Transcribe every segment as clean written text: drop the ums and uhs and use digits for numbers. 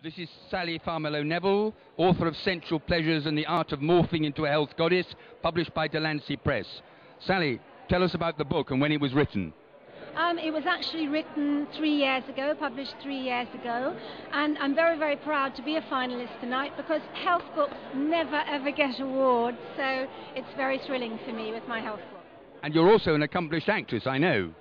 This is Sally Farmiloe-Neville, author of Sensual Pleasures and the Art of Morphing into a Health Goddess, published by Delancey Press. Sally, tell us about the book and when it was written. It was actually written 3 years ago, published 3 years ago, and I'm very, very proud to be a finalist tonight because health books never ever get awards, so it's very thrilling for me with my health book. And you're also an accomplished actress, I know.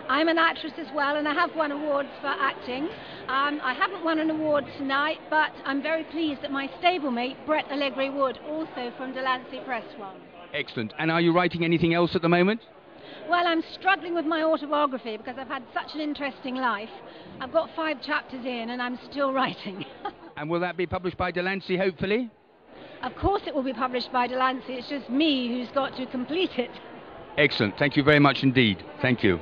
I'm an actress as well, and I have won awards for acting. I haven't won an award tonight, but I'm very pleased that my stablemate, Brett Allegri Wood, also from Delancey Press, won. Excellent. And are you writing anything else at the moment? Well, I'm struggling with my autobiography because I've had such an interesting life. I've got 5 chapters in and I'm still writing. And will that be published by Delancey, hopefully? Of course it will be published by Delancey. It's just me who's got to complete it. Excellent. Thank you very much indeed. Thank you.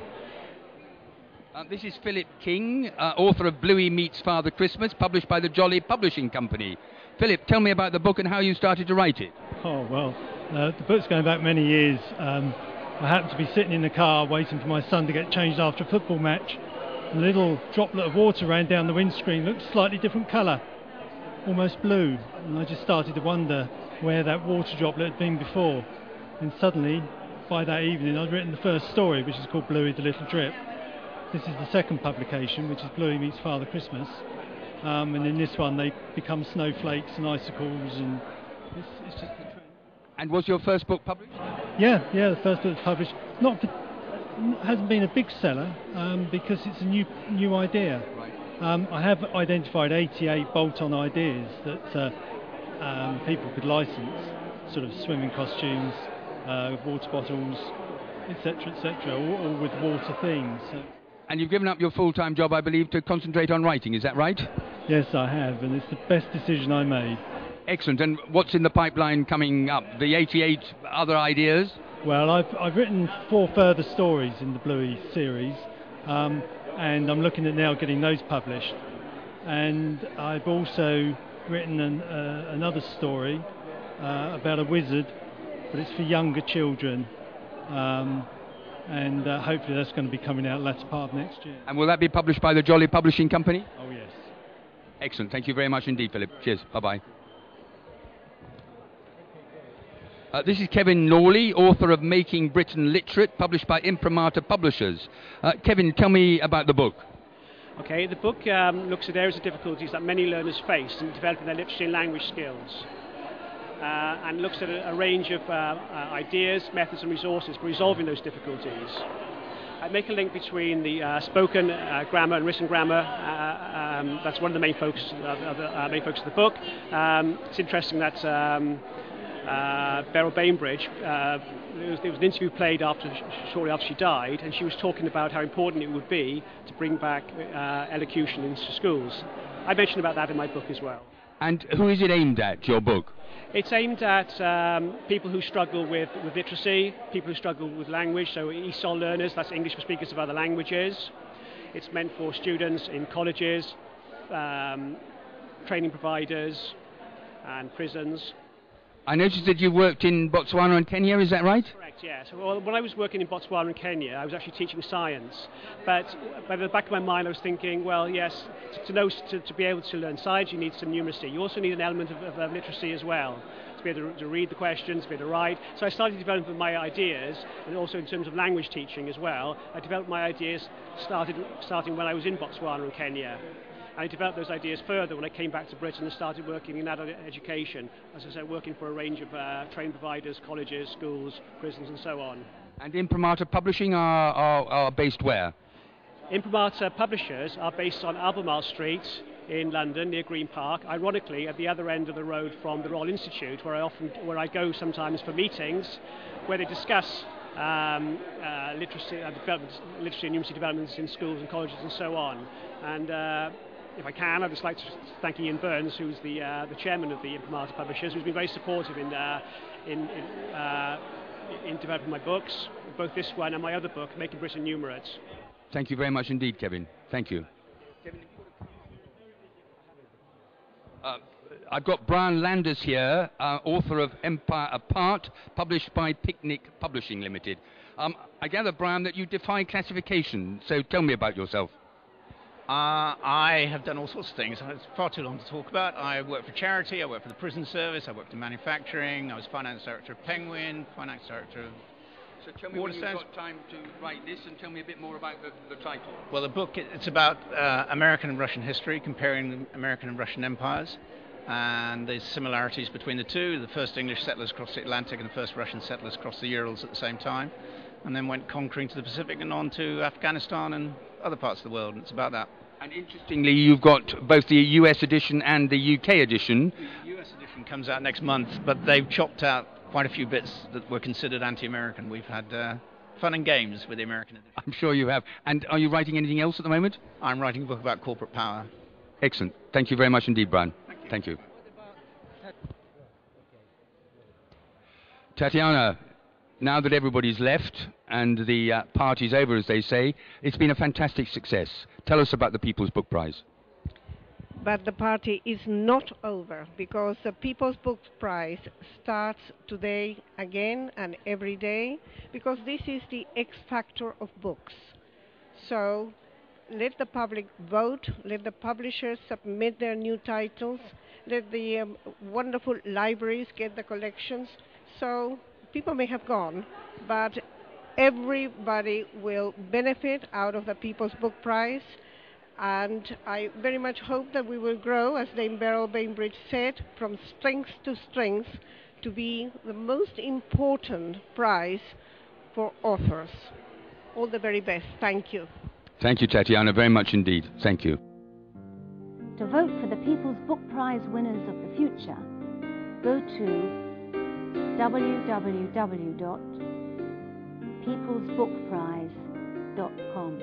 This is Philip King, author of Bluey Meets Father Christmas, published by the Jolly Publishing Company. Philip, tell me about the book and how you started to write it. Oh, well, the book's going back many years. I happened to be sitting in the car waiting for my son to get changed after a football match. A little droplet of water ran down the windscreen, looked a slightly different colour, almost blue. And I just started to wonder where that water droplet had been before. And suddenly, by that evening, I'd written the first story, which is called Bluey the Little Drip. This is the second publication, which is Bluey Meets Father Christmas. And in this one, they become snowflakes and icicles, and it's just a trend. And was your first book published? Yeah, the first book was published. Hasn't been a big seller because it's a new idea. Right. I have identified 88 bolt-on ideas that people could license, sort of swimming costumes, water bottles, etc., all with water themes. So. And you've given up your full-time job, I believe, to concentrate on writing, is that right? Yes, I have, and it's the best decision I made. Excellent. And what's in the pipeline coming up? The 88 other ideas? Well, I've written 4 further stories in the Bluey series, and I'm looking at now getting those published. And I've also written another story about a wizard, but it's for younger children. And hopefully that's going to be coming out latter part of next year. And will that be published by the Jolly Publishing Company? Oh, yes. Excellent. Thank you very much indeed, Philip. Cheers. Bye-bye. This is Kevin Lawley, author of Making Britain Literate, published by Imprimatur Publishers. Kevin, tell me about the book. Okay, the book looks at areas of difficulties that many learners face in developing their literacy and language skills. And looks at a range of ideas, methods and resources for resolving those difficulties. I make a link between the spoken grammar and written grammar. That's one of the main focuses of the book. It's interesting that Beryl Bainbridge, there was an interview played shortly after she died, and she was talking about how important it would be to bring back elocution into schools. I mentioned about that in my book as well. And who is it aimed at, your book? It's aimed at people who struggle with literacy, people who struggle with language, so ESOL learners, that's English for speakers of other languages. It's meant for students in colleges, training providers and prisons. I noticed that you worked in Botswana and Kenya, is that right? Correct, yes. Well, when I was working in Botswana and Kenya, I was actually teaching science. But by the back of my mind, I was thinking, well, yes, to be able to learn science, you need some numeracy. You also need an element of literacy as well, to be able to read the questions, to be able to write. So I started developing my ideas, and also in terms of language teaching as well. I developed my ideas starting when I was in Botswana and Kenya. I developed those ideas further when I came back to Britain and started working in adult education, as I said, working for a range of training providers, colleges, schools, prisons and so on. And Imprimatur Publishing are based where? Imprimatur Publishers are based on Albemarle Street in London, near Green Park, ironically at the other end of the road from the Royal Institute, where I go sometimes for meetings, where they discuss literacy and numeracy developments in schools and colleges and so on. And if I can, I'd just like to thank Ian Burns, who's the chairman of the Imprimatur Publishers, who's been very supportive in developing my books, both this one and my other book, Making Britain Numerate. Thank you very much indeed, Kevin. Thank you. I've got Brian Landers here, author of Empire Apart, published by Picnic Publishing Limited. I gather, Brian, that you defy classification, so tell me about yourself. I have done all sorts of things. It's far too long to talk about. I worked for charity, I worked for the prison service, I worked in manufacturing, I was finance director of Penguin, finance director of... So tell me when you've got time to write this, and tell me a bit more about the title. Well, the book, it's about American and Russian history, comparing the American and Russian empires, and the similarities between the two. The first English settlers crossed the Atlantic and the first Russian settlers crossed the Urals at the same time, and then went conquering to the Pacific and on to Afghanistan and other parts of the world, and it's about that. And interestingly, you've got both the US edition and the UK edition. The US edition comes out next month, but they've chopped out quite a few bits that were considered anti-American. We've had fun and games with the American edition. I'm sure you have. And are you writing anything else at the moment? I'm writing a book about corporate power. Excellent. Thank you very much indeed, Brian. Thank you. Tatiana, now that everybody's left and the party's over, as they say, it's been a fantastic success. Tell us about the People's Book Prize. But the party is not over, because the People's Book Prize starts today again and every day, because this is the X factor of books. So let the public vote, let the publishers submit their new titles, let the wonderful libraries get the collections. So people may have gone, but everybody will benefit out of the People's Book Prize. And I very much hope that we will grow, as Dame Beryl Bainbridge said, from strength to strength to be the most important prize for authors. All the very best. Thank you. Thank you, Tatiana, very much indeed. Thank you. To vote for the People's Book Prize winners of the future, go to www.peoplesbookprize.com.